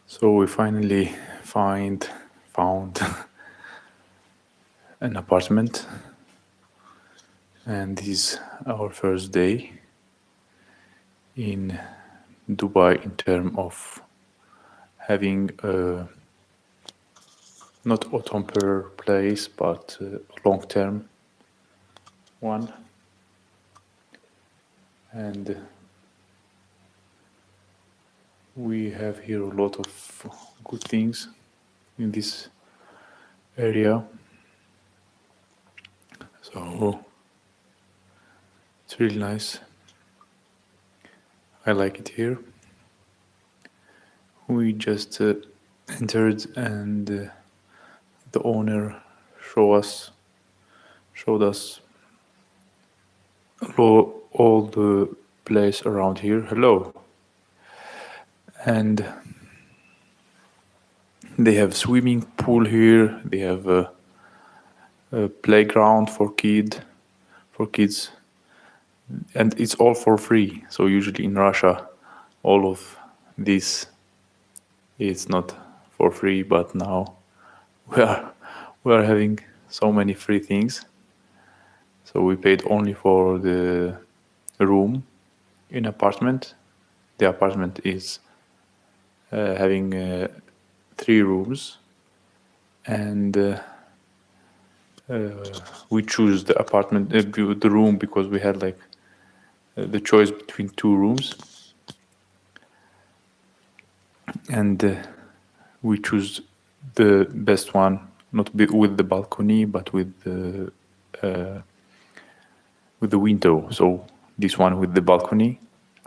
So we finally found an apartment, and this is our first day in Dubai in terms of having a not a temporary place but a long-term one. And we have here a lot of good things in this area. So it's really nice. I like it here. We just entered, and the owner showed us all the place around here. Hello. And they have swimming pool here. They have a playground for kids, and it's all for free. So usually in Russia, all of this is not for free, but now we are we are having so many free things. So we paid only for the room in apartment. The apartment is having 3 rooms, and we choose the apartment, the room, because we had like the choice between 2 rooms, and we choose the best one, not with the balcony, but with the window. So this one with the balcony,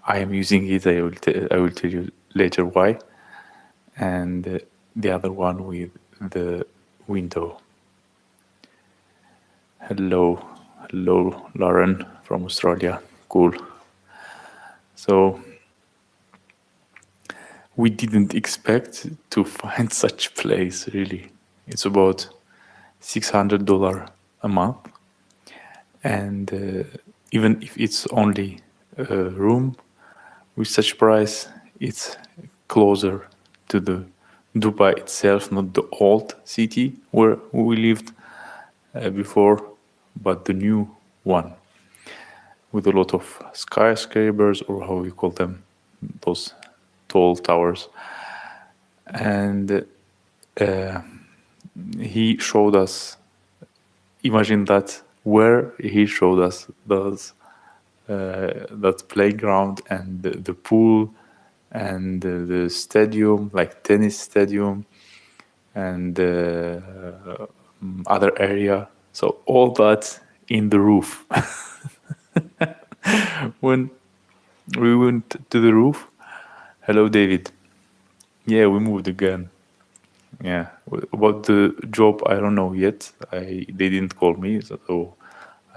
I am using it. I will tell you later why. And the other one with the window. Hello, Lauren from Australia. Cool. So we didn't expect to find such place. Really, it's about $600 a month, and even if it's only a room with such price, it's closer to the Dubai itself, not the old city where we lived before, but the new one with a lot of skyscrapers, or how we call them, those tall towers. And he showed us, imagine that, where he showed us those that playground and the pool and the stadium, like tennis stadium, and other area. So all that in the roof. When we went to the roof, hello David. Yeah, we moved again. Yeah, about the job, I don't know yet. They didn't call me, so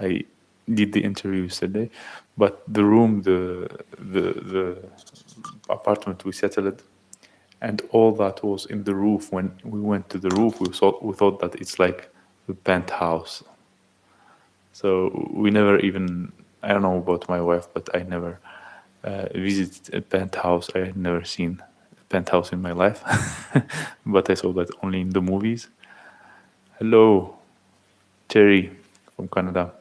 I did the interview yesterday. But the room, the apartment we settled, and all that was in the roof. When we went to the roof, we thought that it's like the penthouse. So we never even, I don't know about my wife, but I never visited a penthouse. I had never seen a penthouse in my life, but I saw that only in the movies. Hello, Terry from Canada.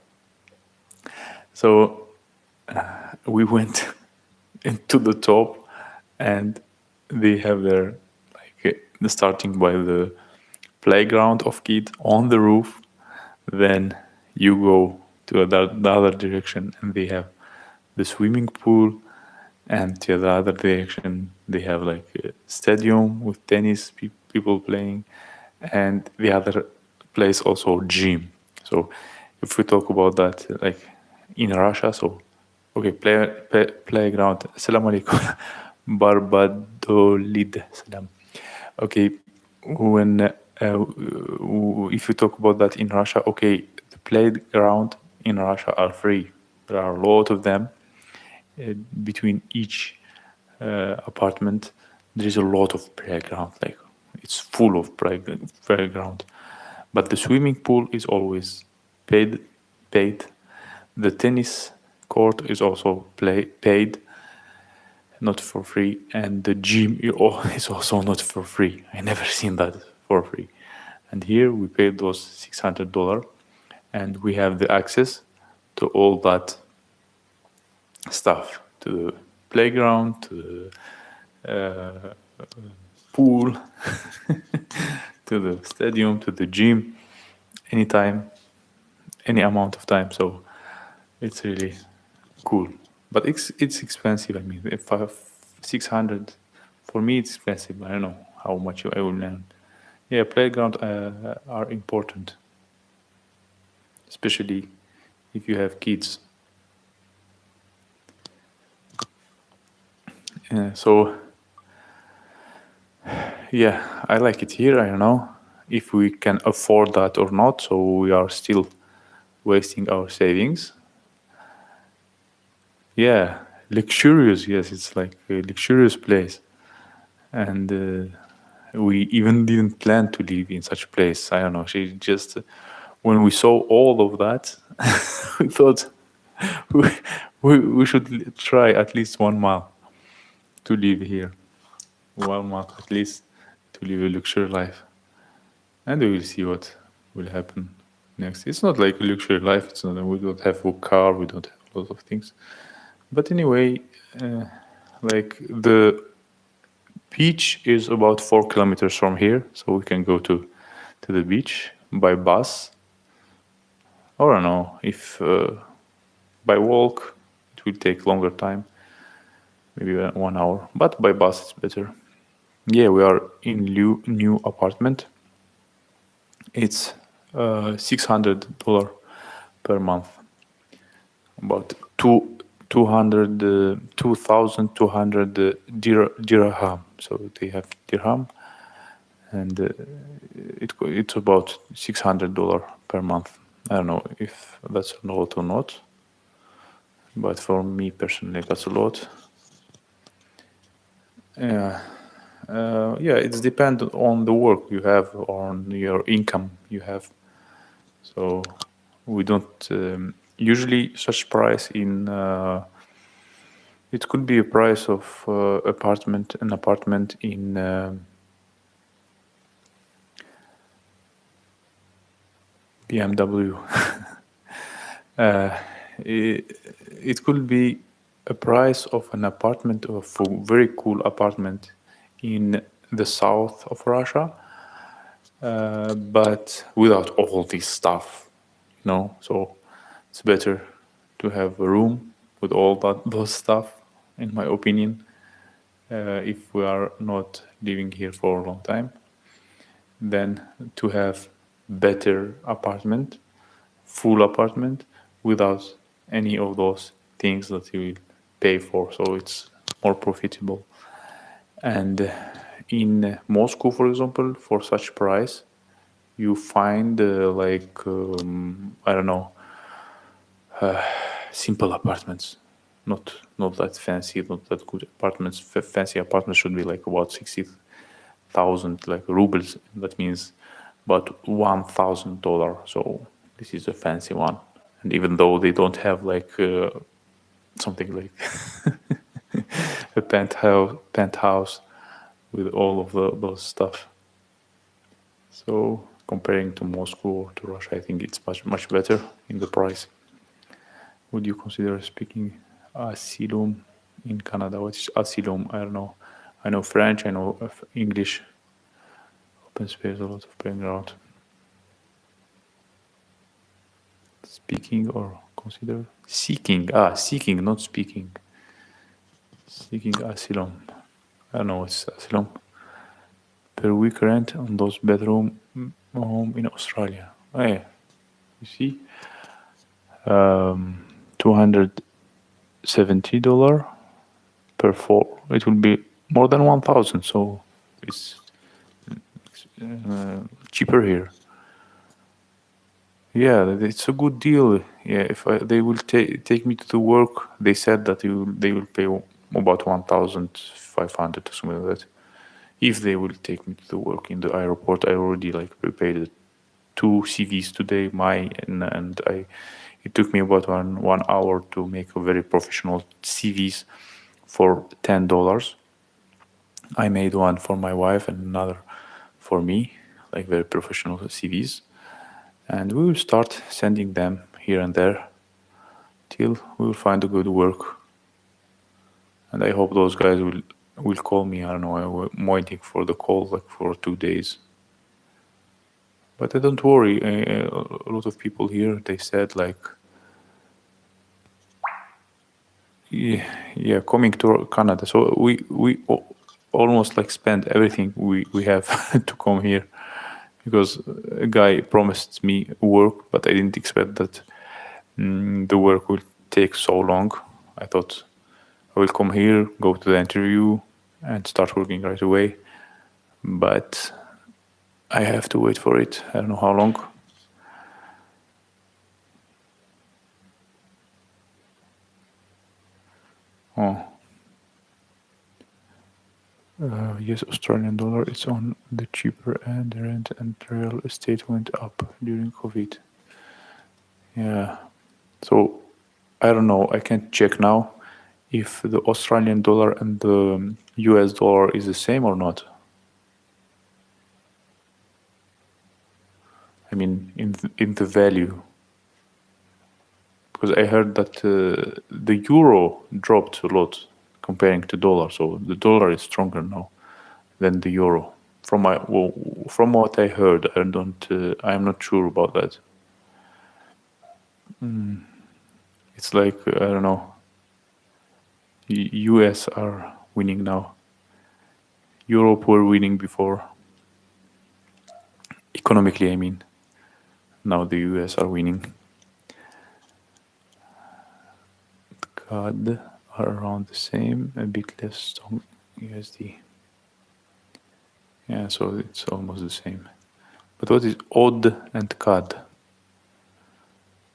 So we went into the top, and they have their starting by the playground of kids on the roof. Then you go to the other direction, and they have the swimming pool, and to the other direction they have like a stadium with tennis people playing, and the other place also gym. So if we talk about that, like in Russia, so okay, playground. Assalamu alaikum. Barbadolid salam. Okay, when if you talk about that in Russia, okay, the playground in Russia are free. There are a lot of them. Between each apartment, there is a lot of playground. Like it's full of playground. But the swimming pool is always paid. The tennis court is also paid. not for free, and the gym is also not for free. I never seen that for free. And here we paid those $600, and we have the access to all that stuff, to the playground, to the pool, to the stadium, to the gym, anytime, any amount of time. So it's really cool. But it's expensive. I mean, if I have 600, for me it's expensive. I don't know how much I will learn. Yeah, playground are important, especially if you have kids. So yeah, I like it here. I don't know if we can afford that or not. So we are still wasting our savings. Yeah, luxurious. Yes, it's like a luxurious place, and we even didn't plan to live in such a place. I don't know. She just when we saw all of that, we thought we, we should try at least 1 month to live here. 1 month at least to live a luxury life, and we will see what will happen next. It's not like a luxury life. It's not. We don't have a car. We don't have a lot of things. But anyway, uh, like the beach is about 4 kilometers from here, so we can go to the beach by bus. Or I don't know if by walk it will take longer time, maybe 1 hour. But by bus it's better. Yeah, we are in new apartment. It's $600 per month, about 2,200 dirham. So they have dirham, and it's about $600 per month. I don't know if that's a lot or not, but for me personally, that's a lot. Yeah, yeah, it's dependent on the work you have, on your income you have. So we don't usually such price in. It could be a price of an apartment in BMW. it, it could be a price of an apartment, of a very cool apartment in the south of Russia, but without all this stuff, So it's better to have a room with all those stuff, in my opinion. If we are not living here for a long time, than to have better apartment, full apartment, without any of those things that you will pay for. So it's more profitable. And in Moscow, for example, for such price, you find I don't know, simple apartments, not that fancy, not that good apartments. Fancy apartments should be like about 60,000 like rubles. That means about $1,000. So this is a fancy one. And even though they don't have like something like a penthouse with all of those stuff. So comparing to Moscow or to Russia, I think it's much better in the price. Would you consider speaking asylum in Canada? What is asylum? I don't know. I know French. I know English. Open space, a lot of playground. Speaking or consider seeking. Seeking, not speaking. Seeking asylum. I don't know what's asylum. Per week rent on those bedroom home in Australia. Oh, yeah. You see, $270 per four. It will be more than 1,000. So it's cheaper here. Yeah, it's a good deal. Yeah, if they will take me to the work, they said that they will pay about 1,500 or something like that. If they will take me to the work in the airport, I already like prepared 2 CVs today. It took me about one hour to make a very professional CVs for $10. I made one for my wife and another for me, like very professional CVs. And we will start sending them here and there till we will find a good work. And I hope those guys will call me. I don't know. I'm waiting for the call like for 2 days. But don't worry. A lot of people here they said like, yeah, coming to Canada. So we almost like spend everything we have to come here because a guy promised me work, but I didn't expect that the work will take so long. I thought I will come here, go to the interview, and start working right away. But I have to wait for it. I don't know how long. Oh, yes, Australian dollar. It's on the cheaper end. The rent and real estate went up during COVID. Yeah. So I don't know. I can't check now if the Australian dollar and the US dollar is the same or not. I mean, in the value, because I heard that the euro dropped a lot comparing to dollar, so the dollar is stronger now than the euro. From what I heard, I'm not sure about that. It's like I don't know. US are winning now. Europe were winning before. Economically, I mean. Now the US are winning. CAD are around the same, a bit less strong USD. Yeah, so it's almost the same. But what is odd and CAD?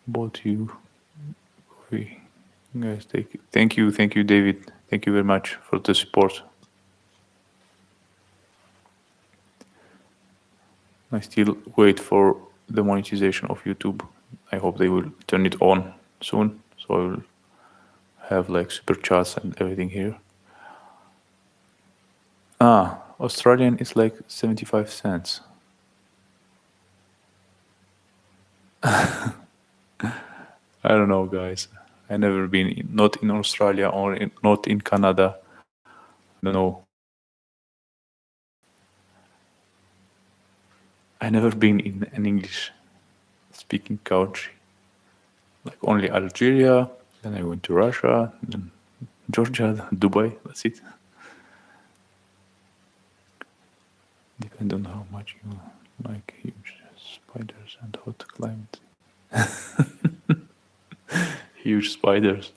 Both you, we guys, thank you, David. Thank you very much for the support. I still wait for the monetization of YouTube. I hope they will turn it on soon, so I will have like super chats and everything here. Australian is like 75 cents. I don't know, guys. I never been not in Australia or not in Canada. I don't know. I never been in an English speaking country. Like only Algeria. Then I went to Russia. Then Georgia, Dubai. That's it. Depend on how much you like huge spiders and hot climate. Huge spiders.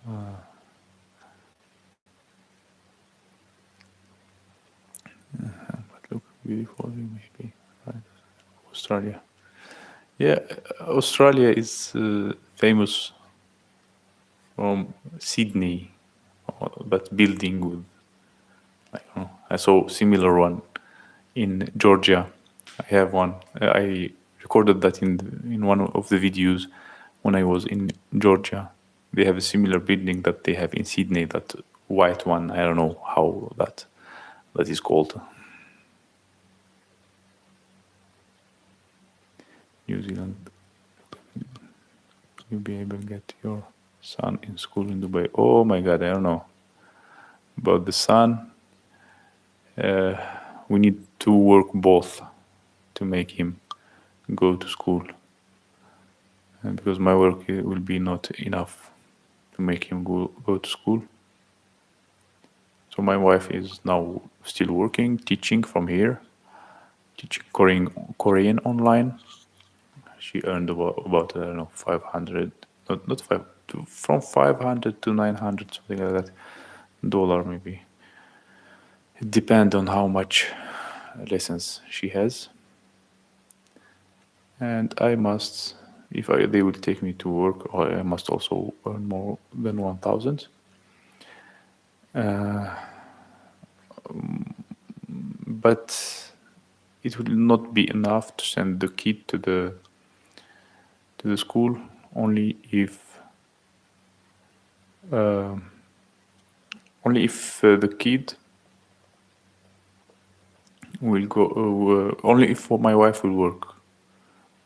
But look, beautiful maybe. Right. Australia. Yeah, Australia is famous from Sydney, but building with, I don't know, I saw similar one in Georgia. I have one. I recorded that in one of the videos when I was in Georgia. They have a similar building that they have in Sydney, that white one. I don't know how that is called. New Zealand. You'll be able to get your son in school in Dubai. Oh my God, I don't know about the son. We need to work both to make him go to school, and because my work will be not enough to make him go to school. So my wife is now still working, teaching from here, teaching Korean online. She earned about I don't know 500, not five, from 500 to 900, something like that, dollar maybe. It depends on how much lessons she has. And I must, if they will take me to work, I must also earn more than 1,000. But it will not be enough to send the kid to the school. Only if Only if the kid will go. Only if my wife will work.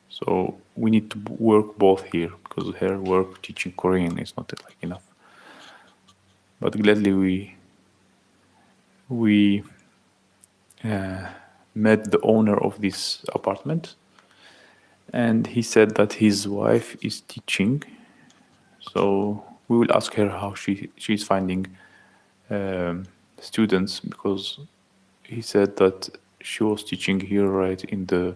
So we need to work both here because her work teaching Korean is not like enough. But gladly we met the owner of this apartment, and he said that his wife is teaching. So we will ask her how she's finding um, students, because he said that she was teaching here right in the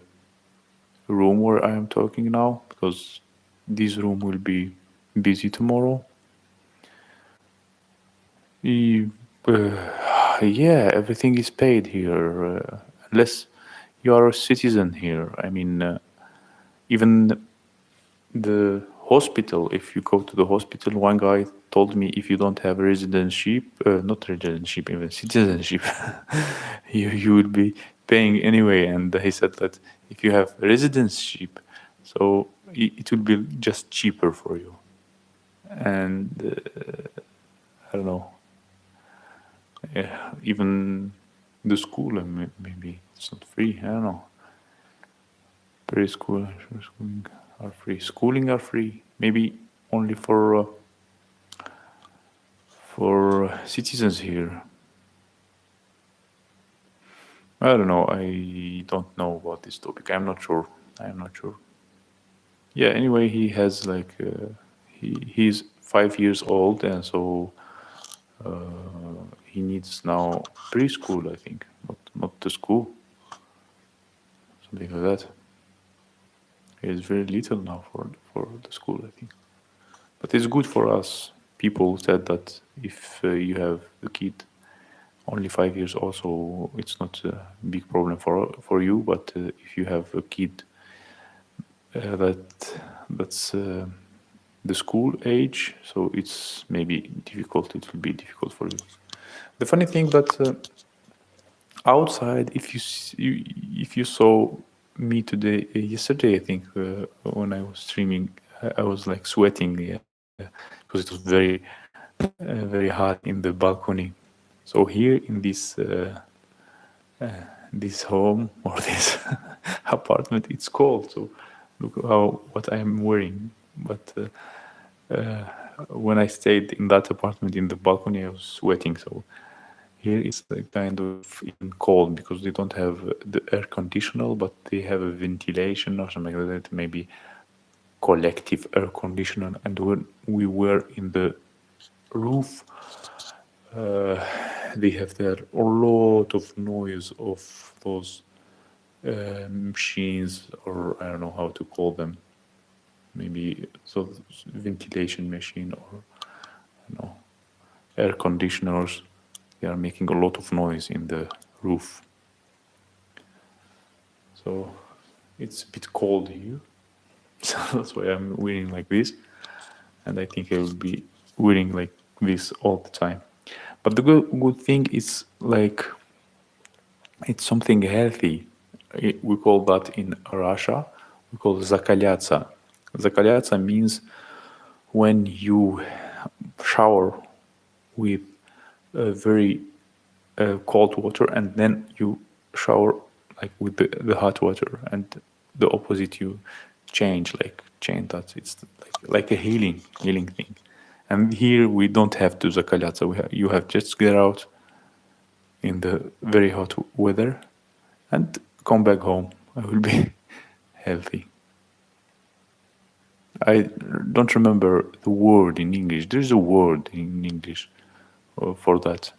room where I am talking now, because this room will be busy tomorrow. E- yeah, everything is paid here, unless you are a citizen here. I mean, even the hospital, if you go to the hospital, one guy told me if you don't have residentship, not residentship, even citizenship, you will be paying anyway. And he said that if you have residentship, so it will be just cheaper for you. And I don't know, yeah, even the school, maybe it's not free. I don't know. Preschool, schooling are free. Schooling are free. Maybe only for citizens here. I don't know. I don't know about this topic. I'm not sure. I'm not sure. Yeah. Anyway, he has like he's 5 years old, and so he needs now preschool. I think not the school, something like that. It's very little now for the school, I think. But it's good for us. People said that if you have a kid only 5 years old, so it's not a big problem for you. But if you have a kid that's the school age, so it's maybe difficult. It will be difficult for you. The funny thing that outside, if you saw me today, yesterday, I think when I was streaming, I was like sweating, yeah, because it was very hot in the balcony. So here in this home or this apartment, it's cold. So look how what I am wearing. But when I stayed in that apartment in the balcony, I was sweating. So here it's kind of even cold because they don't have the air conditioner, but they have a ventilation or something like that. Maybe collective air conditioner. And when we were in the roof, uh, they have there a lot of noise of those machines, or I don't know how to call them. Maybe so ventilation machine, or you know, air conditioners. They are making a lot of noise in the roof. So it's a bit cold here. So that's why I'm wearing like this. And I think I will be wearing like this all the time. But the good thing is like it's something healthy. We call that in Russia, we call zakalyatsa. Zakalyatsa means when you shower with very cold water, and then you shower like with the hot water, and the opposite you change that. It's like a healing thing. And here we don't have to zakalyatsa. You have just get out in the very hot weather and come back home. I will be healthy. I don't remember the word in English. There's a word in English for that.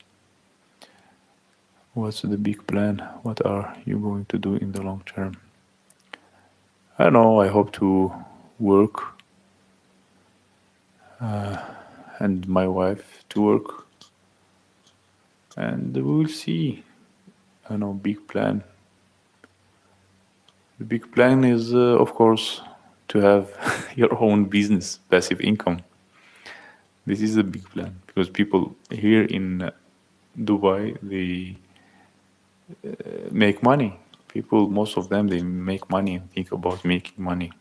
What's the big plan? What are you going to do in the long term? I don't know. I hope to work and my wife to work, and we will see. I don't know. Big plan. The big plan is, of course, to have your own business, passive income. This is a big plan because people here in Dubai, they make money. People, most of them, they make money and think about making money.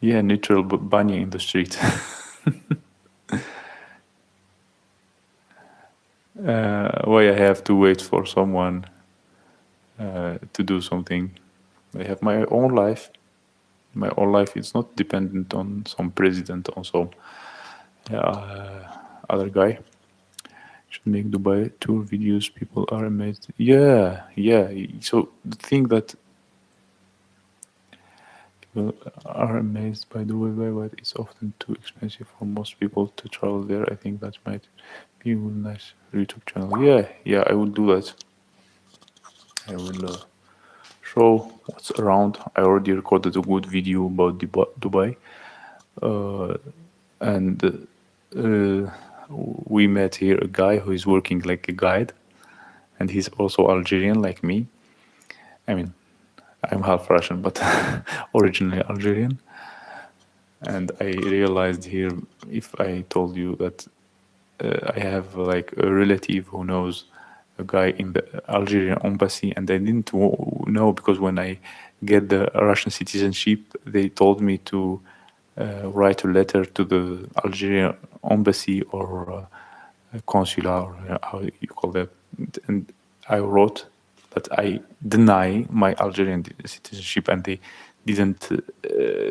Yeah, neutral but bunny in the street. Why I have to wait for someone to do something. I have my own life. My own life is not dependent on some president or some other guy. Should make Dubai tour videos. People are amazed. Yeah, yeah. So the thing that people are amazed by Dubai, but it's often too expensive for most people to travel there. I think that might be a nice YouTube channel. Yeah, yeah. I will do that. I will show what's around. I already recorded a good video about Dubai, uh, and we met here a guy who is working like a guide, and he's also Algerian like me. I mean, I'm half Russian, but originally Algerian. And I realized here, if I told you that I have like a relative who knows a guy in the Algerian embassy, and I didn't know because when I get the Russian citizenship, they told me to write a letter to the Algerian embassy or consular, or how you call that. And I wrote that I deny my Algerian citizenship, and they didn't.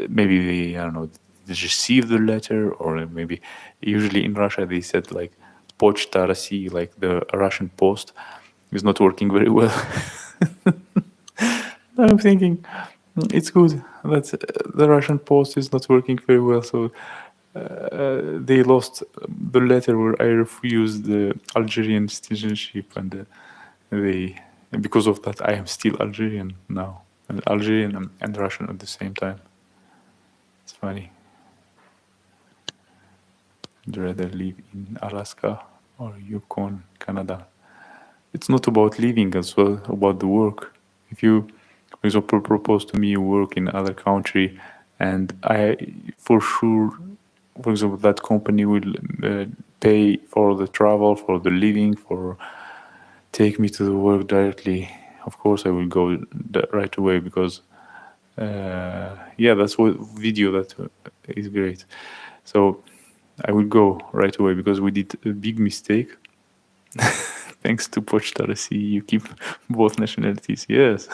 Maybe they, I don't know, they received the letter, or maybe usually in Russia they said like Почта России, like the Russian post, is not working very well. I'm thinking it's good that the Russian post is not working very well, so they lost the letter where I refused the Algerian citizenship, and they, because of that, I am still Algerian now, and Algerian and Russian at the same time. It's funny. I'd rather live in Alaska or Yukon, Canada. It's not about living as well, about the work. If you, for example, propose to me work in other country, and I, for sure, for example, that company will pay for the travel, for the living, for take me to the work directly. Of course, I will go right away because, yeah, that's what video that is great. So I will go right away because we did a big mistake. Thanks to Почта России, you keep both nationalities. Yes.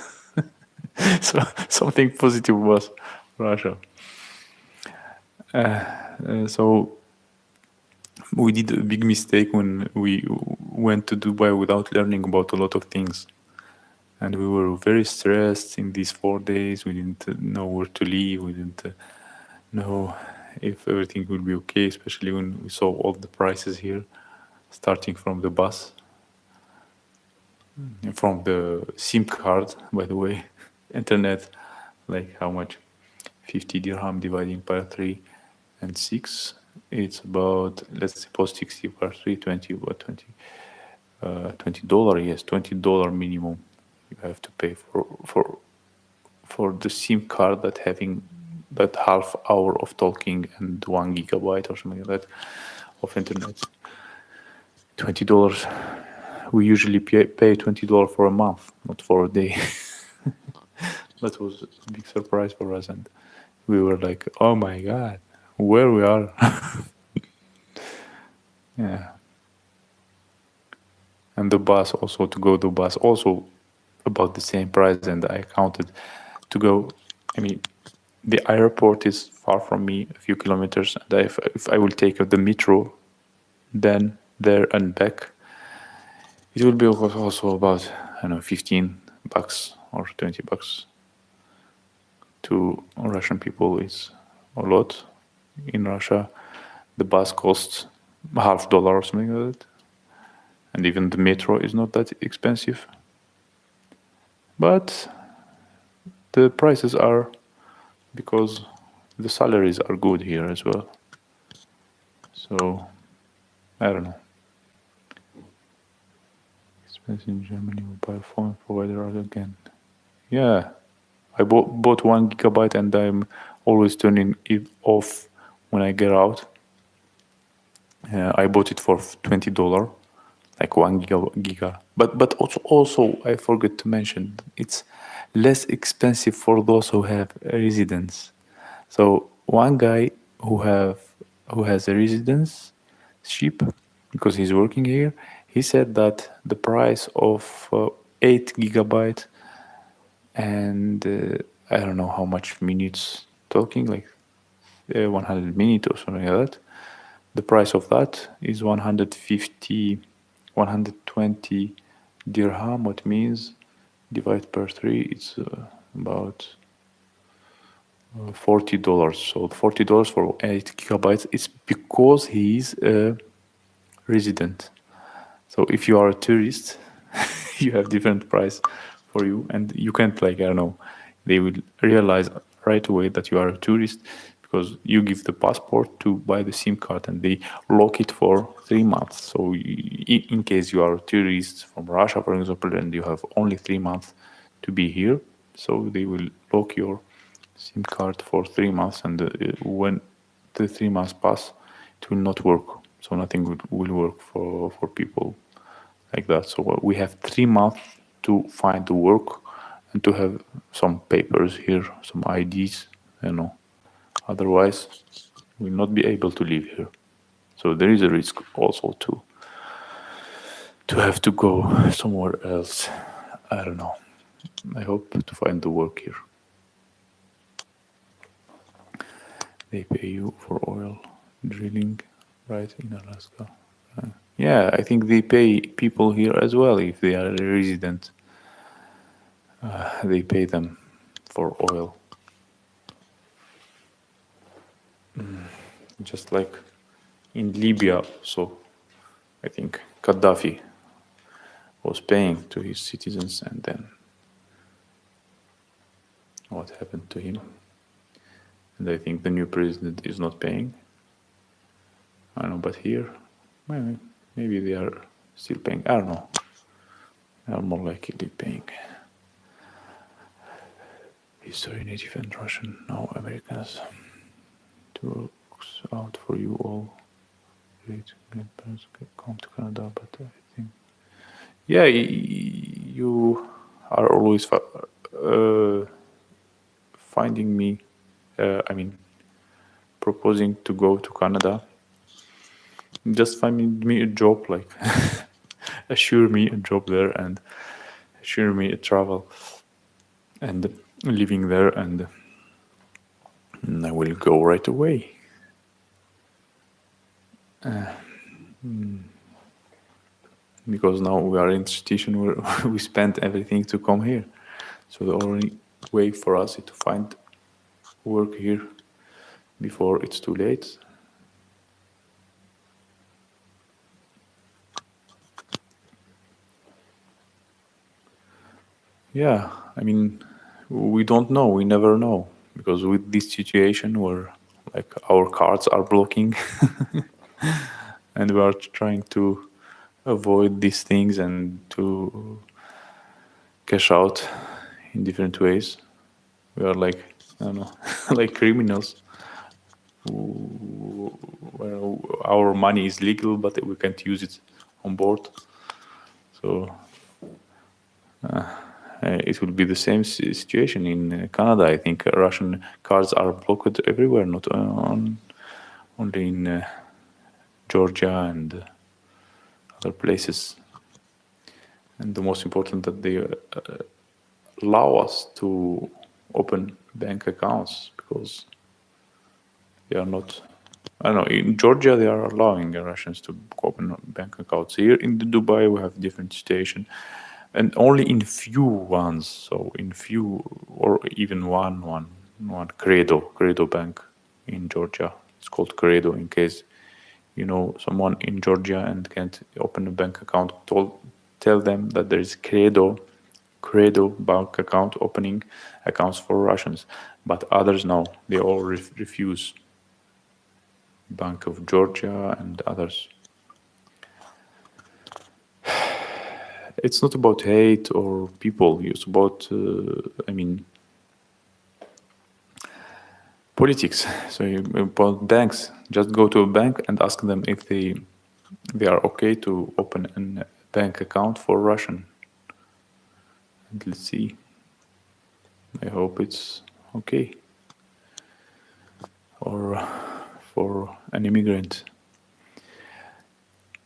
So something positive was Russia. So we did a big mistake when we went to Dubai without learning about a lot of things. And we were very stressed in these 4 days. We didn't know where to live. We didn't know if everything would be okay, especially when we saw all the prices here, starting from the bus, from the SIM card, by the way, internet, like how much? 50 dirham dividing by 3 and 6. It's about, let's suppose 60 per 3, 20, what, 20? $20, yes, $20 minimum you have to pay for the SIM card that having that half hour of talking and 1 gigabyte or something like that of internet. $20. We usually pay $20 for a month, not for a day. That was a big surprise for us, and we were like, "Oh my god, where we are!" Yeah. And the bus also, to go to bus also about the same price, and I counted to go. I mean, the airport is far from me, a few kilometers, and if I will take the metro, then there and back, it will be also about, I don't know, $15 or $20. To Russian people, it's a lot. In Russia, the bus costs $half or something like that, and even the metro is not that expensive. But the prices are because the salaries are good here as well. So I don't know. Expensive in Germany, mobile phone provider again. Yeah, I bought 1 gigabyte, and I'm always turning it off when I get out. I bought it for $20, like 1 giga. But also I forgot to mention it's less expensive for those who have a residence. So one guy who has a residence ship because he's working here, he said that the price of 8 gigabyte and I don't know how much minutes talking, like 100 minutes or something like that. The price of that is 150, 120 dirham, what means divide per 3, it's about $40. So $40 for 8 gigabytes. It's because he is a resident. So if you are a tourist, you have different price for you, and you can't, like, I don't know, they will realize right away that you are a tourist because you give the passport to buy the SIM card, and they lock it for 3 months. So in case you are a tourist from Russia, for example, and you have only 3 months to be here, so they will lock your SIM card for 3 months, and when the 3 months pass, it will not work. So nothing will work for people like that. So we have 3 months to find the work and to have some papers here, some IDs, you know. Otherwise, we'll not be able to live here. So there is a risk also to have to go somewhere else. I don't know. I hope to find the work here. They pay you for oil drilling, right, in Alaska. Yeah, I think they pay people here as well if they are a resident. They pay them for oil. Just like in Libya, so I think Gaddafi was paying to his citizens, and then what happened to him? And I think the new president is not paying. I don't know, but here, maybe they are still paying. I don't know. They are more likely paying. History, native and Russian, now Americans. It works out for you all. Great grandparents come to Canada, but I think, yeah, you are always finding me. I mean, proposing to go to Canada. Just find me a job, like assure me a job there and assure me a travel and living there, and I will go right away. Because now we are in a situation where we spent everything to come here. So the only way for us is to find work here before it's too late. Yeah, I mean, we don't know, we never know. Because with this situation where like our cards are blocking and we are trying to avoid these things and to cash out in different ways. We are like, I don't know, like criminals. Where our money is legal, but we can't use it on board. So it will be the same situation in Canada. I think Russian cards are blocked everywhere, not only in Georgia and other places. And the most important that they allow us to open bank accounts, because they are not, I don't know, in Georgia they are allowing Russians to open bank accounts. Here in Dubai we have different situation, and only in few ones, so in few, or even one Credo Bank in Georgia. It's called Credo, in case you know someone in Georgia and can't open a bank account, tell them that there is Credo bank account opening accounts for Russians, but others no, they all refuse. Bank of Georgia and others. It's not about hate or people, it's about, I mean, politics. So about banks, just go to a bank and ask them if they are okay to open a bank account for Russian. And let's see. I hope it's okay. Or for an immigrant.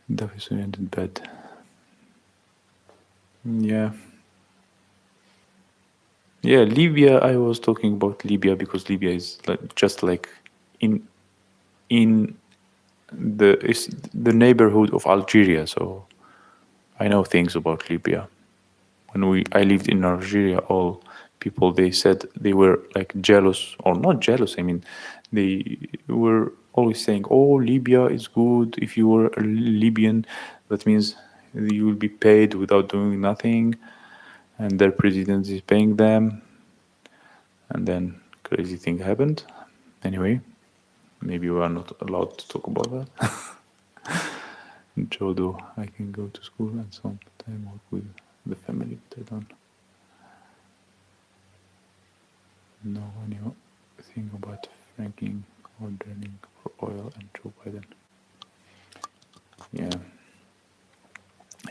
That is ended bad. Yeah. Yeah, Libya. I was talking about Libya because Libya is like, just like in in the neighborhood of Algeria. So I know things about Libya. When I lived in Algeria, all people they said they were like jealous or not jealous. I mean, they were always saying, "Oh, Libya is good. If you were a Libyan, that means you will be paid without doing nothing, and their president is paying them." And then crazy thing happened. Anyway, maybe we are not allowed to talk about that. Jodo, I can go to school and sometime work with the family, but I don't know anything about fracking or drilling for oil and Joe Biden. Yeah.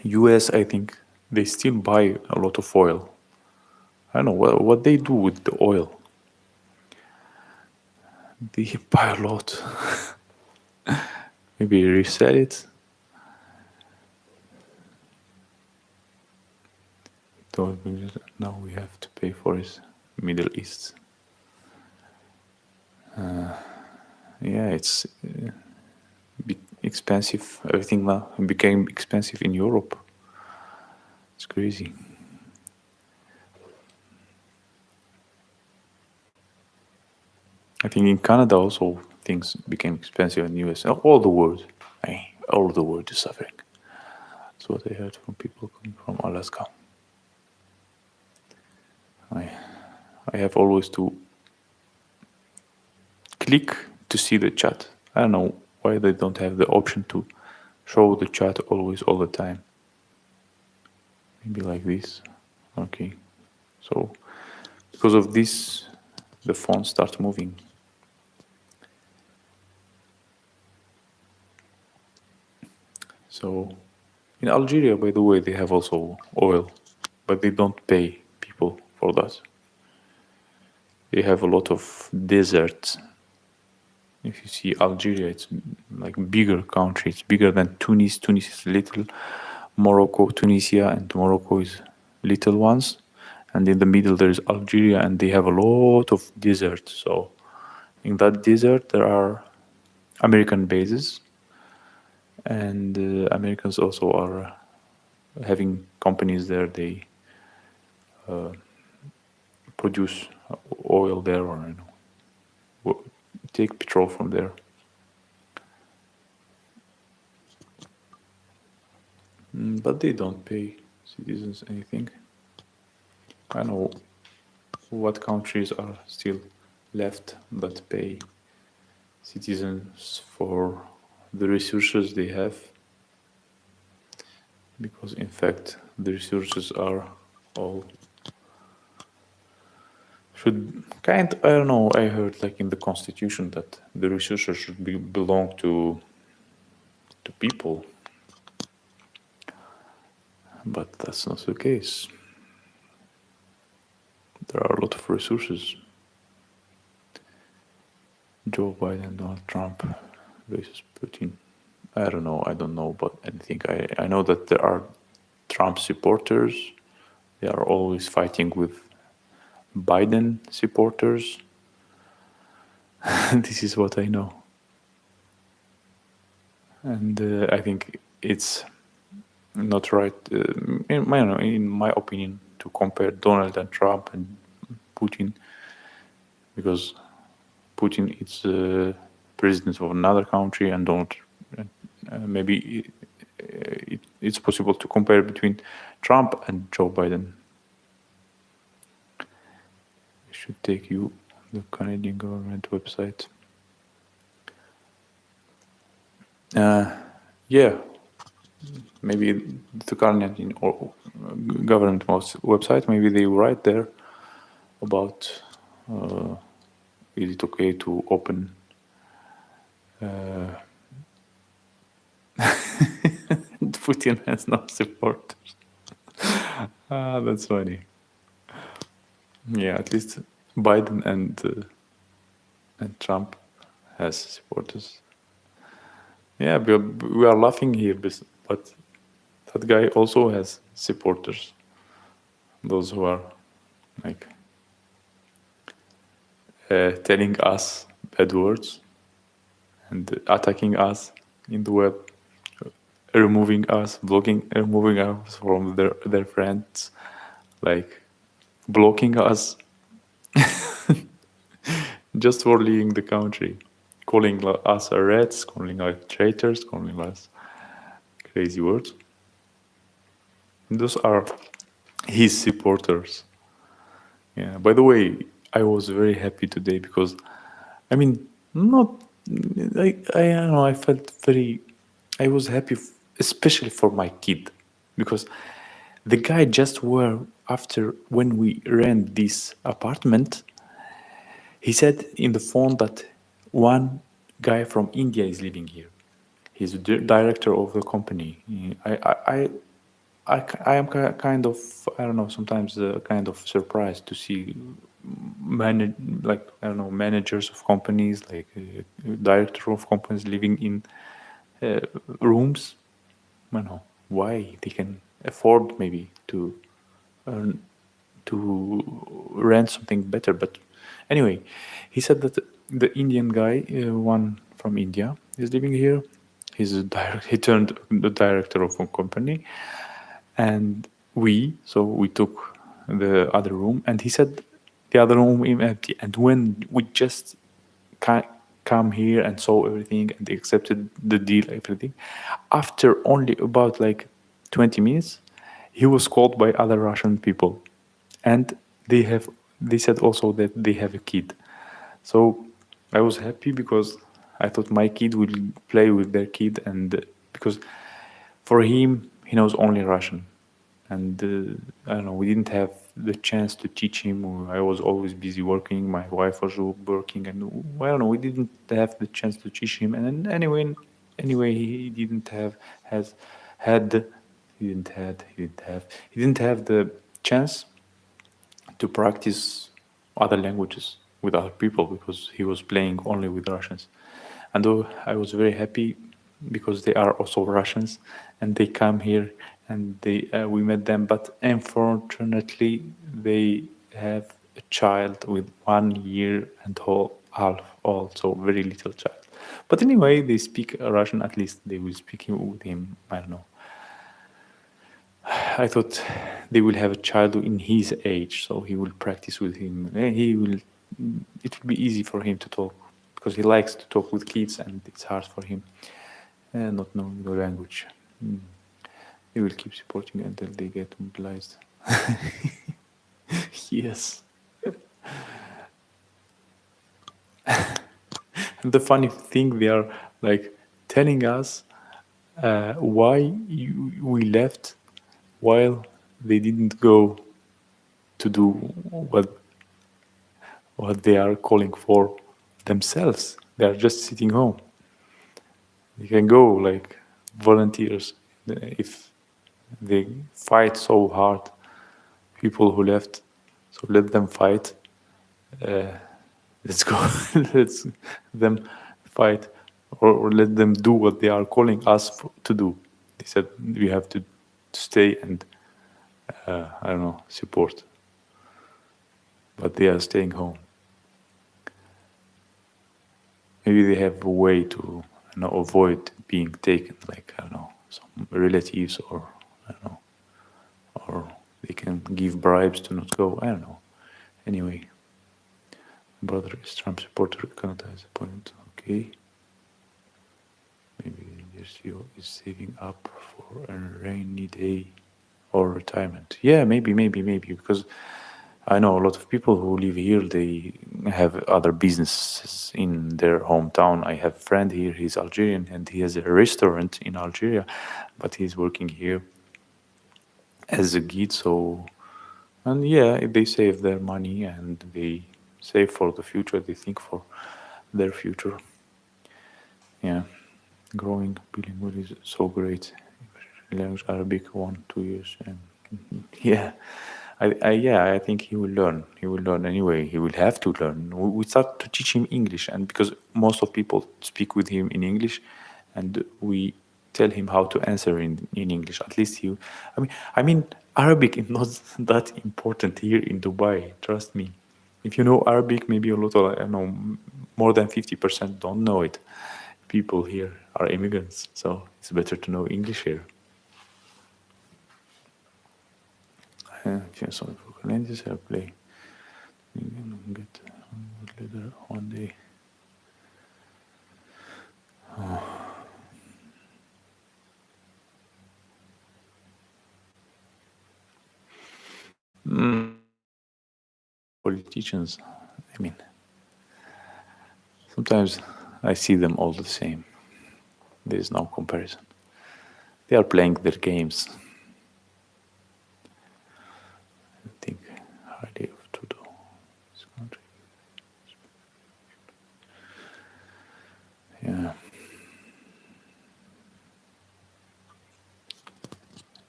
US, I think they still buy a lot of oil. I don't know what they do with the oil. They buy a lot. Maybe resell it. Now we have to pay for it. Middle East. Yeah, it's expensive. Everything now became expensive in Europe. It's crazy. I think in Canada also things became expensive in US. All the world, all the world is suffering. That's what I heard from people coming from Alaska. I I have always to click to see the chat. I don't know why they don't have the option to show the chat always all the time. Maybe like this. Okay. So because of this, the phone starts moving. So in Algeria, by the way, they have also oil, but they don't pay people for that. They have a lot of deserts. If you see Algeria, it's like bigger country. It's bigger than Tunis. Tunis is little. Morocco, Tunisia, and Morocco is little ones. And in the middle there is Algeria, and they have a lot of desert. So in that desert there are American bases, and Americans also are having companies there. They produce oil there, or take petrol from there. But they don't pay citizens anything. I don't know what countries are still left that pay citizens for the resources they have, because in fact the resources are all should kind, I don't know, I heard like in the constitution that the resources should belong to people, but that's not the case. There are a lot of resources. Joe Biden, Donald Trump versus Putin. I don't know. I don't know about anything. I know that there are Trump supporters. They are always fighting with Biden supporters. This is what I know. And I think it's not right, in my opinion, to compare Donald and Trump and Putin, because Putin is president of another country, and don't maybe it's possible to compare between Trump and Joe Biden. I should take you the Canadian government website. Yeah, maybe the Canadian or government website. Maybe they write there about is it okay to open. Putin has no supporters. That's funny. Yeah, at least Biden and Trump has supporters. Yeah, we are laughing here, but that guy also has supporters. those who are like telling us bad words and attacking us in the web, removing us, blocking, removing us from their friends, like blocking us just for leaving the country, calling us rats, calling us traitors, calling us crazy words. Those are his supporters. Yeah. By the way, I was very happy today because, I mean, not I don't know. I felt very. I was happy, especially for my kid, because the guy just were after when we rent this apartment. He said in the phone that one guy from India is living here. He's the director of the company. I am kind of, I don't know, sometimes kind of surprised to see like I don't know, managers of companies, like director of companies living in uh, rooms. I don't know why they can afford maybe to earn, to rent something better. But anyway, he said that the Indian guy, one from India, is living here. He's a he turned the director of a company, and we took the other room, and he said the other room is empty. And when we just come here and saw everything and accepted the deal, everything, after only about like 20 minutes, he was called by other Russian people, and they said also that they have a kid. So I was happy because I thought my kid will play with their kid, and because for him he knows only Russian, and I don't know. We didn't have the chance to teach him. I was always busy working. My wife was working, and I don't know. We didn't have the chance to teach him. And then anyway, he didn't have has had he didn't have the chance to practice other languages with other people because he was playing only with Russians. And though I was very happy because they are also Russians and they come here and they we met them, but unfortunately they have a child with 1 year and half old, so very little child. But anyway, they speak Russian. At least they will speak with him. I don't know. I thought they will have a child in his age, so he will practice with him. He will. It will be easy for him to talk because he likes to talk with kids, and it's hard for him not knowing the language. Mm. They will keep supporting until they get mobilized. Yes. And the funny thing, they are like telling us why we left while they didn't go to do what they are calling for themselves. They are just sitting home. They can go like volunteers if they fight so hard. People who left, so let them fight. Uh, let's go. Let's them fight, or let them do what they are calling us to do. They said we have to stay and I don't know, support, but they are staying home. Maybe they have a way to avoid being taken, like I don't know, some relatives, or I don't know, or they can give bribes to not go. I don't know. Anyway, brother is Trump supporter. Canada has a point. Okay, maybe the is saving up for a rainy day or retirement. Yeah, maybe because I know a lot of people who live here. They have other businesses in their hometown. I have a friend here. He's Algerian and he has a restaurant in Algeria, but he's working here as a guide. So, and yeah, they save their money and they save for the future. They think for their future. Yeah, growing bilingual is so great. Language Arabic 1 2 years and yeah. Yeah, I think he will learn. He will learn anyway. He will have to learn. We start to teach him English, and because most of people speak with him in English, and we tell him how to answer in English. At least he. I mean, Arabic is not that important here in Dubai. Trust me. If you know Arabic, maybe a lot of, I don't know, more than 50% don't know it. People here are immigrants, so it's better to know English here. Just for Canadians, I play. Get later one day. Politicians, I mean, sometimes I see them all the same. There is no comparison. They are playing their games. I think highly of Trudeau. This country. Yeah.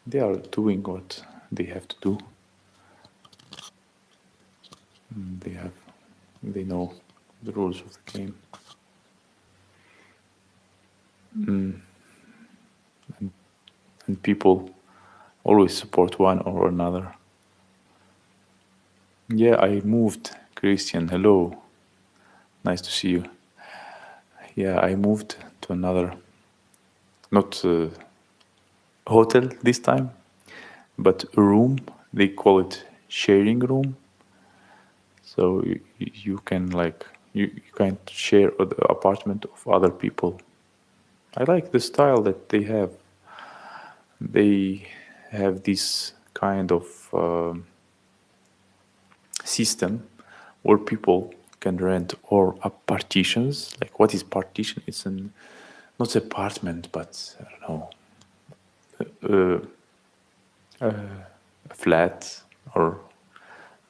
They are doing what they have to do. They have, they know the rules of the game. And people always support one or another. Yeah, I moved. Christian, hello. Nice to see you. Yeah, I moved to another, not hotel this time, but a room. They call it sharing room. So you can like you can share the apartment of other people. I like the style that they have. They have this kind of system where people can rent or partitions. Like what is partition? It's an not apartment, but I don't know, a flat or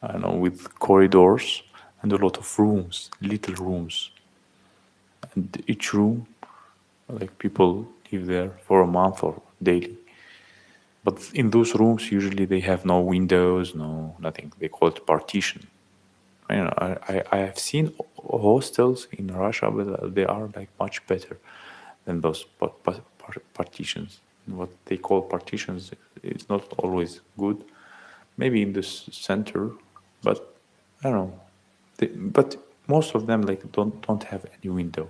I don't know with corridors and a lot of rooms, little rooms, and each room like people live there for a month or daily. But in those rooms, usually they have no windows, no nothing. They call it partition. You know, I have seen hostels in Russia, but they are like much better than those partitions. What they call partitions is not always good. Maybe in the center, but I don't know. But most of them like don't have any window.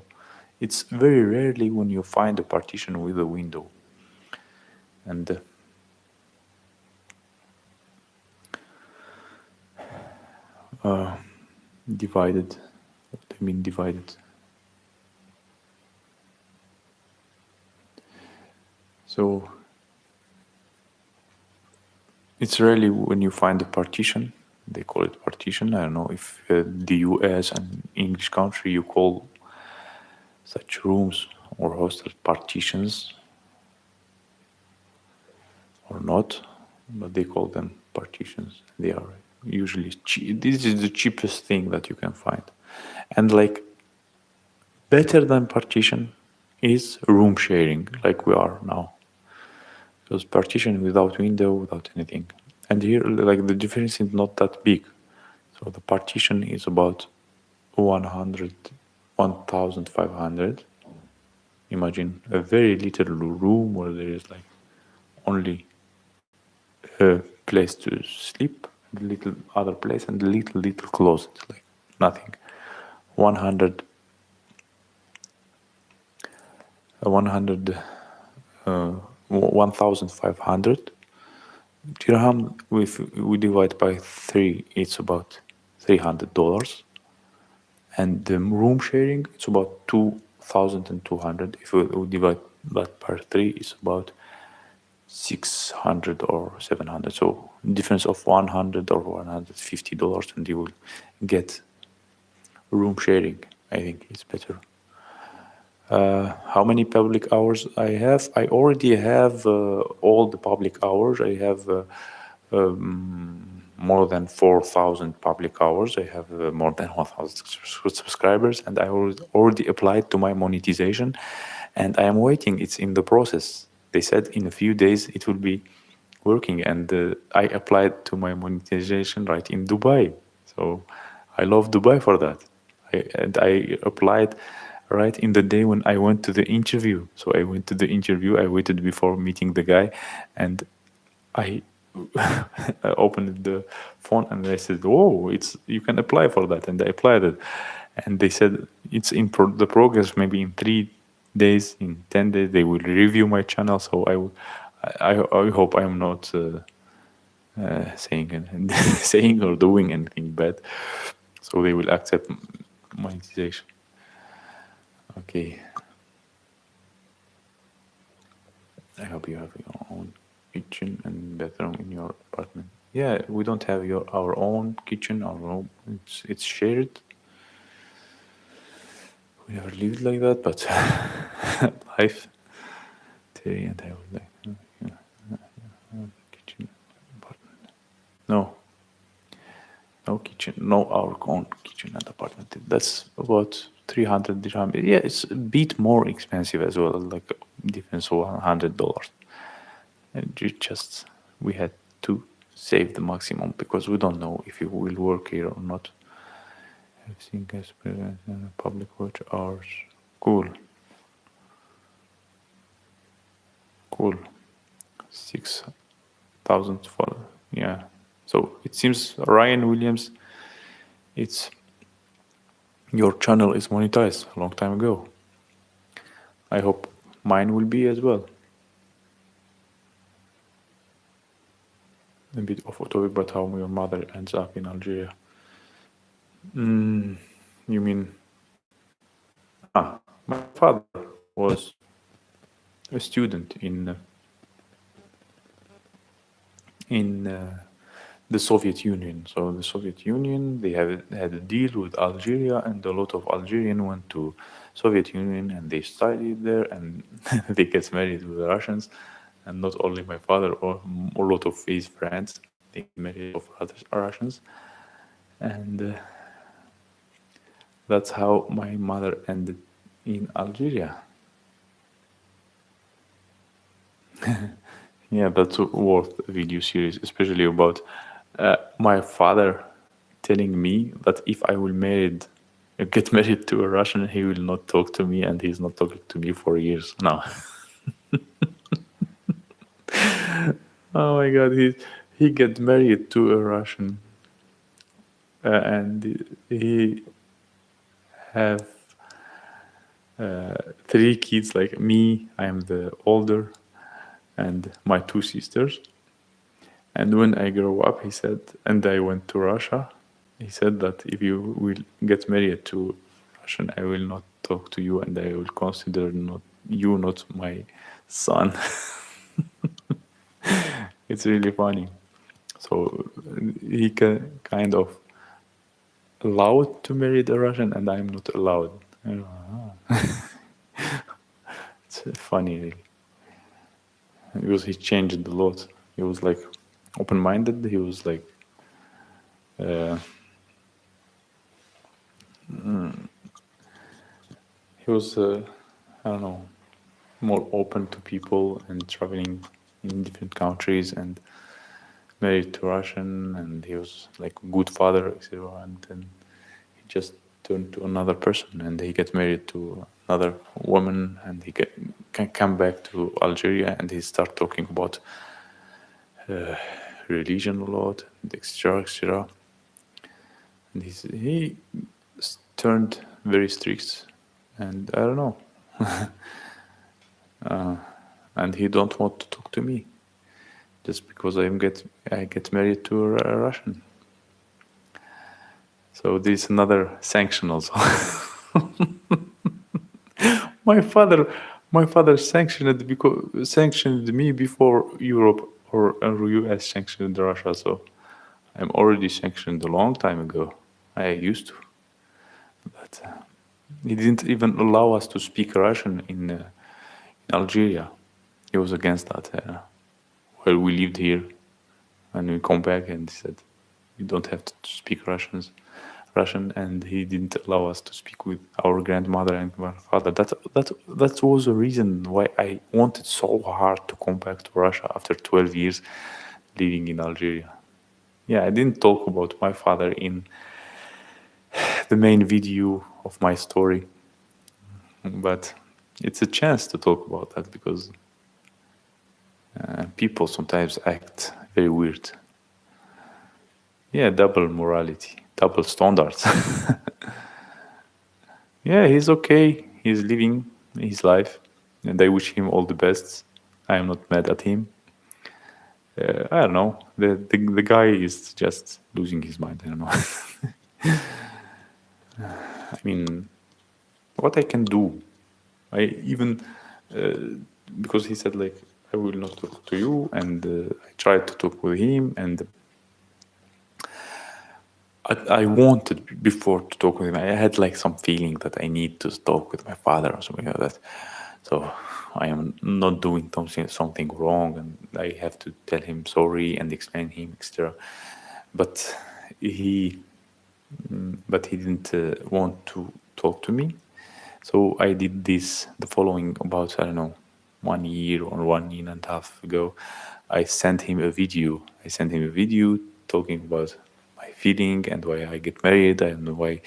It's very rarely when you find a partition with a window, and divided. What I mean divided. So it's rarely when you find a partition. They call it partition. I don't know if the U.S. and English country you call such rooms or hostel partitions or not, but they call them partitions. They are usually cheap. This is the cheapest thing that you can find, and like better than partition is room sharing, like we are now. Because partition without window, without anything. And here, like the difference is not that big. So the partition is about 100, 1,500. Imagine a very little room where there is like only a place to sleep, a little other place, and a little closet, like nothing. 100, 100, 1,500 dirham. If we divide by three, it's about $300. And the room sharing, it's about 2,200. If we divide that by three, it's about 600 or 700. So difference of 100 or $150, and you will get room sharing. I think it's better. How many public hours I have? I already have all the public hours. I have more than 4,000 public hours. I have more than 1,000 subscribers, and I already applied to my monetization, and I am waiting. It's in the process. They said in a few days it will be working, and I applied to my monetization right in Dubai. So I love Dubai for that. And I applied right in the day when I went to the interview. So I went to the interview. I waited before meeting the guy, and I I opened the phone and I said, "Oh, it's you can apply for that," and I applied it, and they said it's in the progress. Maybe in 3 days, in 10 days, they will review my channel. So I hope I'm not saying saying or doing anything bad. So they will accept monetization. Okay. I hope you have your own kitchen and bathroom in your apartment. Yeah, we don't have our own kitchen. Our own, it's shared. We never lived like that, but life. Terry and I was like, kitchen, apartment. No, no kitchen, no our own kitchen and apartment. That's about 300 dirham. Yeah, it's a bit more expensive as well, like difference of $100. And just we had to save the maximum because we don't know if it will work here or not. Everything is present in the public watch hours. Cool. Cool. 6,000 followers. Yeah. So it seems Ryan Williams, it's your channel is monetized a long time ago. I hope mine will be as well. A bit off topic, but how your mother ends up in Algeria. You mean? My father was a student in the Soviet Union. So the Soviet Union, they have had a deal with Algeria, and a lot of Algerians went to Soviet Union and they studied there, and they get married with the Russians. And not only my father, or a lot of his friends, they get married of other Russians, and that's how my mother ended in Algeria. Yeah, that's worth a video series, especially about my father telling me that if I will get married to a Russian, he will not talk to me, and he's not talking to me for years now. Oh my God, he get married to a Russian, and he have 3 kids like me. I am the older, and my 2 sisters. And when I grow up, he said, and I went to Russia, he said that if you will get married to Russian, I will not talk to you, and I will consider not my son. It's really funny. So he can kind of allowed to marry the Russian, and I'm not allowed. It's funny, really, because he changed a lot. He was like open-minded. He was like uh, he was I don't know, more open to people and traveling in different countries, and married to Russian, and he was like a good father, etc. And then he just turned to another person, and he get married to another woman, and can come back to Algeria, and he start talking about religion a lot, and etc. etc. And he turned very strict, and I don't know, and he don't want to talk to me just because I get married to a Russian. So there's another sanction also. my father, my father sanctioned me before Europe or US sanctioned Russia. So I'm already sanctioned a long time ago. I used to, but he didn't even allow us to speak Russian in Algeria. He was against that. While we lived here, and we come back, and he said, "You don't have to speak Russian," and he didn't allow us to speak with our grandmother and grandfather. That was the reason why I wanted so hard to come back to Russia after 12 years living in Algeria. Yeah, I didn't talk about my father in the main video of my story, but it's a chance to talk about that because People sometimes act very weird. Yeah, double morality, double standards. Yeah, he's okay. He's living his life, and I wish him all the best. I am not mad at him. I don't know. The guy is just losing his mind. I don't know. I mean, what I can do? I even because he said like I will not talk to you, and I tried to talk with him, and I wanted before to talk with him. I had like some feeling that I need to talk with my father or something like that. So I am not doing something wrong, and I have to tell him sorry and explain him, etc. But he he didn't want to talk to me. So I did this the following about I don't know 1 year or 1 year and a half ago. I sent him a video. I sent him a video talking about my feeling and why I get married and why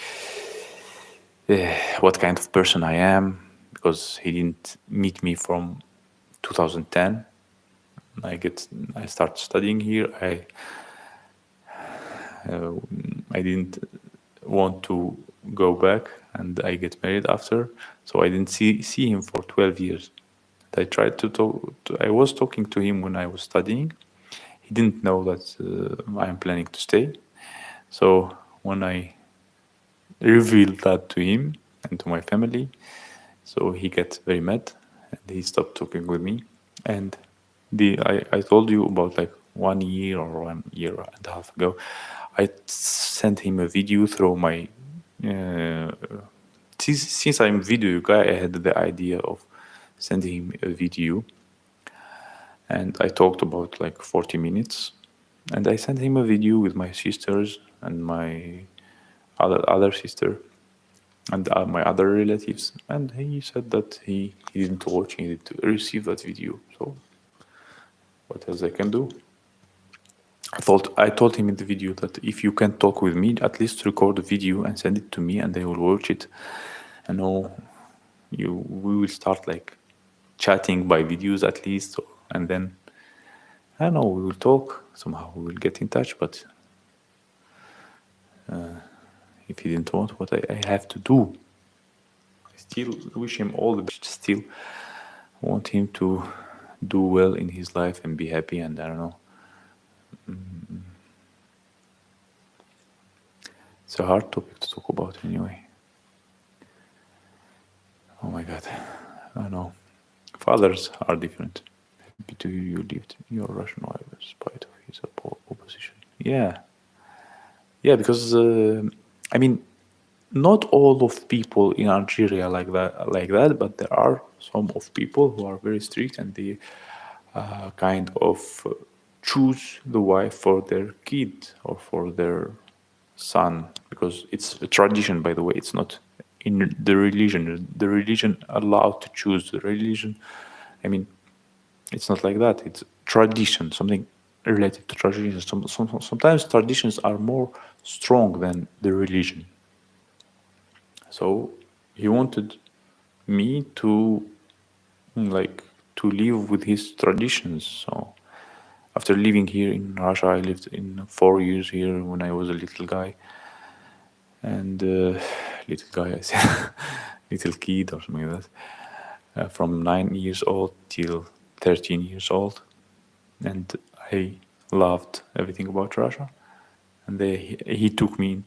what kind of person I am because he didn't meet me from 2010. I get I start studying here. I didn't want to go back and I get married after, so I didn't see him for 12 years. I tried to talk. I was talking to him when I was studying. He didn't know that I am planning to stay. So when I revealed that to him and to my family, so he got very mad and he stopped talking with me. And I told you about like 1 year or 1 year and a half ago, I sent him a video through my. Uh, since I'm video guy, I had the idea of sending him a video, and I talked about like 40 minutes, and I sent him a video with my sisters and my other sister and my other relatives, and he said that he didn't watch, he didn't receive that video. So what else I can do? I told him in the video that if you can talk with me, at least record the video and send it to me, and I will watch it. And know we will start like chatting by videos at least, and then I don't know, we will talk somehow. We will get in touch. But if he didn't want, what I have to do? I still wish him all the best. Still want him to do well in his life and be happy. And I don't know. It's a hard topic to talk about anyway. Oh my god. I don't know. Fathers are different. Happy to you lived your Russian wife in spite of his opposition. Yeah. Yeah, because I mean, not all of people in Algeria like that, but there are some of people who are very strict and they kind of choose the wife for their kid or for their son because it's a tradition. By the way, it's not in the religion. The religion allowed to choose the religion. I mean, it's not like that. It's tradition, something related to tradition. Sometimes traditions are more strong than the religion. So he wanted me to like to live with his traditions. So after living here in Russia, I lived in 4 years here when I was a little guy, and little guy, I said, little kid or something like that, from 9 years old till 13 years old, and I loved everything about Russia. And he took me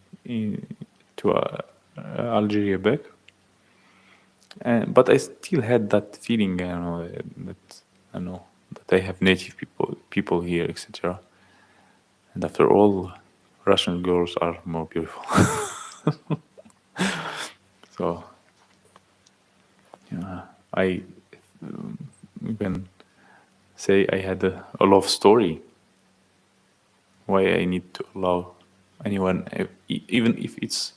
to Algeria back. But I still had that feeling, I don't know, that I know that I have native people here, etc. And after all, Russian girls are more beautiful. So yeah, I can say I had a love story. Why I need to allow anyone, even if it's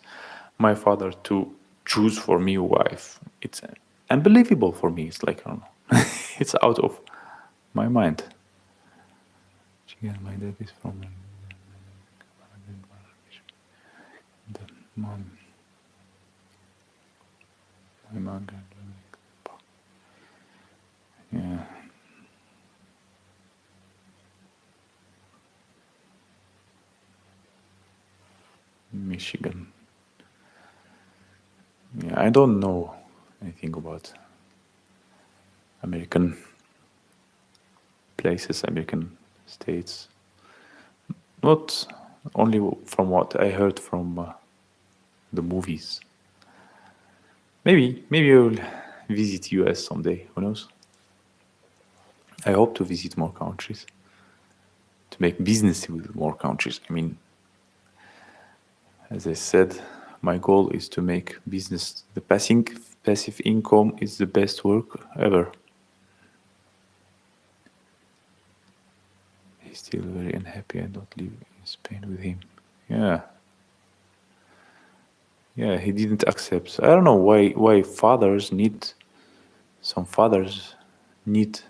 my father, to choose for me a wife. It's unbelievable for me. It's like I don't know. It's out of my mind. My dad is from the mom. My mom. Yeah. Michigan. Yeah, I don't know anything about American places, American states. Not only from what I heard from the movies. Maybe I will visit US someday. Who knows? I hope to visit more countries, to make business with more countries. I mean, as I said, my goal is to make business. The passive income is the best work ever. He's still very unhappy. I don't live in Spain with him. Yeah, yeah. He didn't accept. I don't know why fathers need. Some fathers need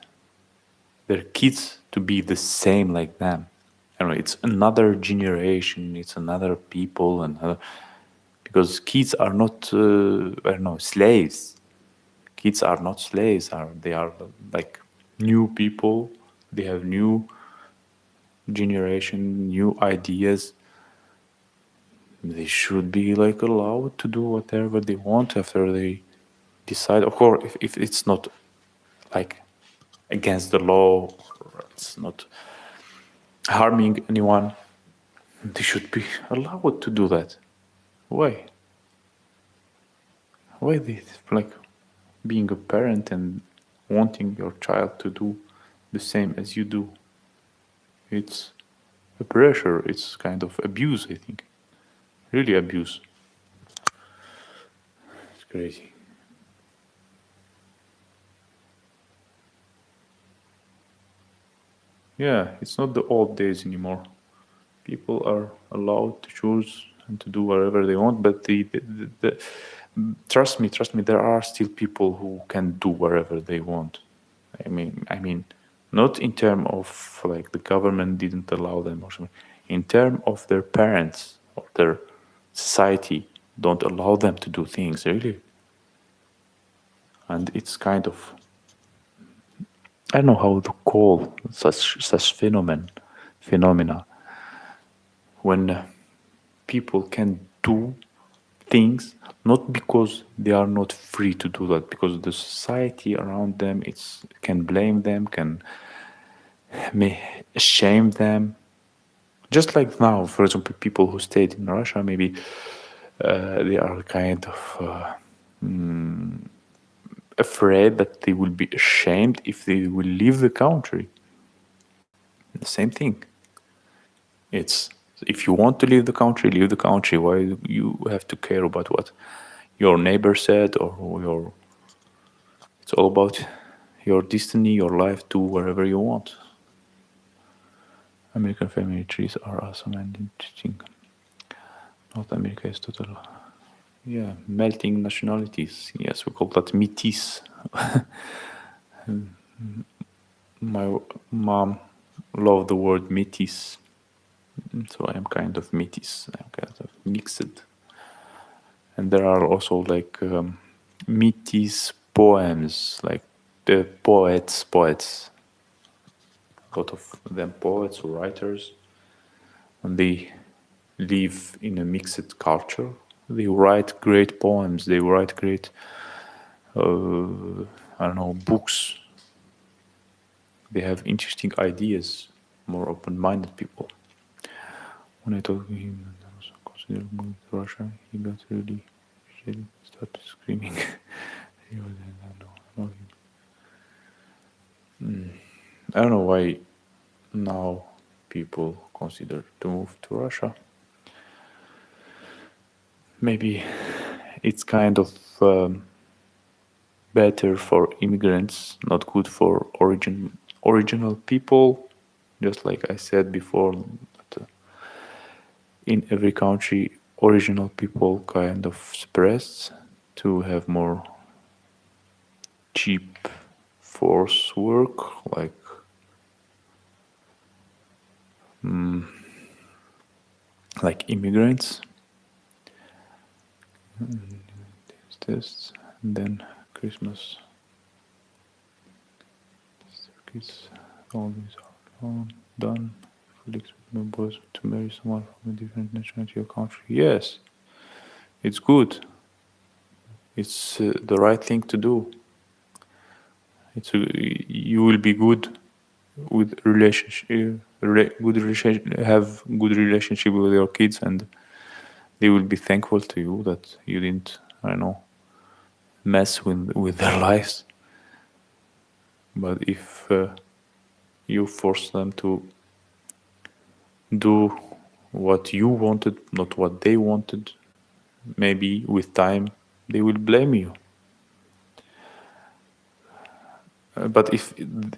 their kids to be the same like them. I don't know. It's another generation. It's another people, and because kids are not. I don't know, slaves. Kids are not slaves. They are like new people. They have new generation, new ideas. They should be like allowed to do whatever they want after they decide. Of course, if it's not like against the law, or it's not harming anyone, they should be allowed to do that. Why? Why this? Like being a parent and wanting your child to do the same as you do. It's a pressure. It's kind of abuse, I think. Really abuse. It's crazy. Yeah, it's not the old days anymore. People are allowed to choose and to do whatever they want, but trust me, there are still people who can do whatever they want. I mean, not in term of like the government didn't allow them or something. In term of their parents or their society don't allow them to do things really, and it's kind of I don't know how to call such phenomena when people can do things not because they are not free to do that, because the society around them it's can blame them, can may shame them. Just like now, for example, people who stayed in Russia, maybe they are kind of afraid that they will be ashamed if they will leave the country. The same thing. It's if you want to leave the country, leave the country. Why you have to care about what your neighbor said or your? It's all about your destiny, your life. Do wherever you want. American family trees are awesome and interesting. North America is total. Yeah, melting nationalities. Yes, we call that métis. My mom loved the word métis, so I am kind of métis. I'm kind of mixed. And there are also like métis poems, like the poets, a lot of them poets or writers, and they live in a mixed culture. They write great poems. They write great, I don't know, books. They have interesting ideas. More open-minded people. When I talked to him, I was considering moving to Russia. He got really shady, started screaming. He was, I don't know him. I don't know why now people consider to move to Russia. Maybe it's kind of better for immigrants, not good for original people. Just like I said before, that, in every country, original people kind of suppressed to have more cheap force work, like immigrants. Tests, and then Christmas. Kids, all these are done. colleagues with my boss to marry someone from a different nationality or country. Yes, it's good. It's the right thing to do. You will be good with relationship, have good relationship with your kids, and they will be thankful to you that you didn't, I don't know, mess with their lives. But if you force them to do what you wanted, not what they wanted, maybe with time they will blame you. But if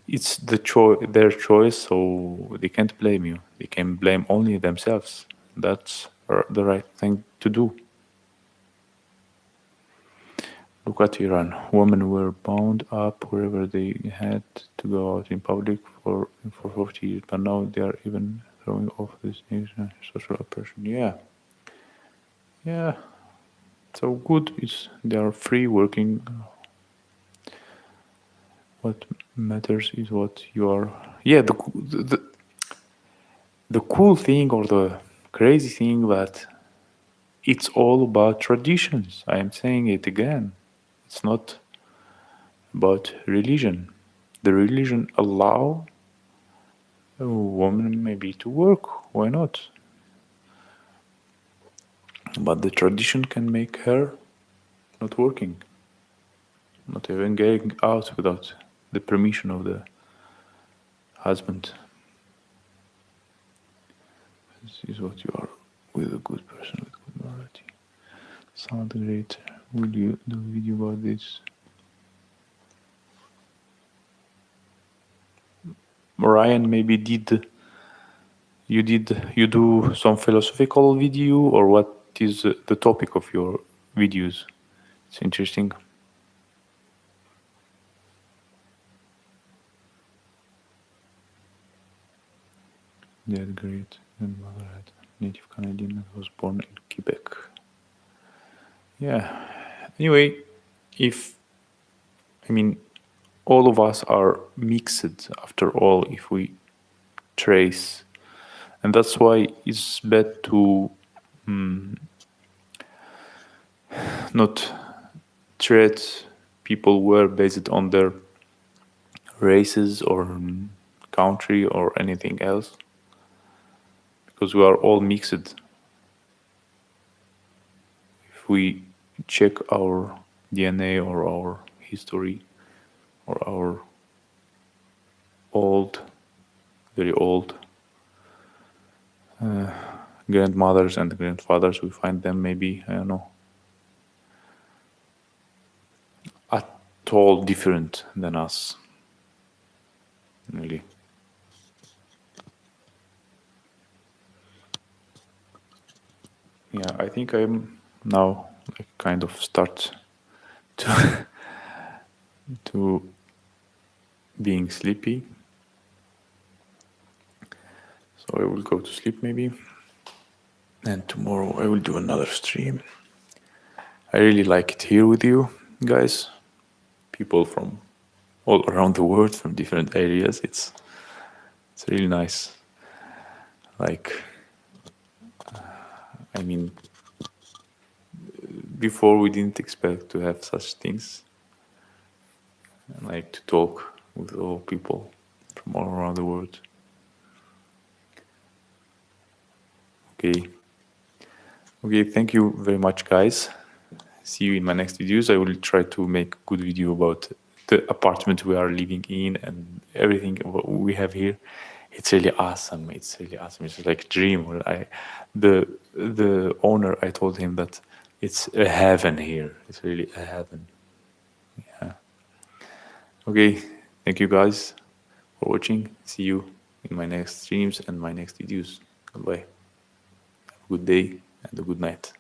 it's their choice, so they can't blame you. They can blame only themselves. That's the right thing to do. Look at Iran. Women were bound up wherever they had to go out in public for 40 years, but now they are even throwing off this nation social oppression. Yeah, yeah. So good is they are free working. What matters is what you are. Yeah, the cool thing or the crazy thing that it's all about traditions. I am saying it again. It's not about religion. The religion allow a woman maybe to work. Why not? But the tradition can make her not working, not even getting out without the permission of the husband. This is what you are with a good person with good morality. Sound great. Will you do a video about this? Ryan maybe you do some philosophical video, or what is the topic of your videos? It's interesting. That's great. Grandmother had native Canadian and was born in Quebec. Yeah. Anyway, if I mean all of us are mixed after all if we trace, and that's why it's bad to not treat people were based on their races or country or anything else, because we are all mixed. If we check our DNA or our history or our old, very old grandmothers and grandfathers, we find them maybe, I don't know, at all different than us, really. Yeah, I think I'm now like kind of start to to being sleepy. So I will go to sleep maybe. And tomorrow I will do another stream. I really like it here with you guys. People from all around the world, from different areas. It's really nice. Like, I mean, before we didn't expect to have such things. Like to talk with all people from all around the world. Okay. Okay, thank you very much, guys. See you in my next videos. I will try to make a good video about the apartment we are living in and everything we have here. It's really awesome. It's really awesome. It's like a dream. The owner, I told him that it's a heaven here. It's really a heaven. Yeah. Okay. Thank you guys for watching. See you in my next streams and my next videos. Goodbye. Have a good day and a good night.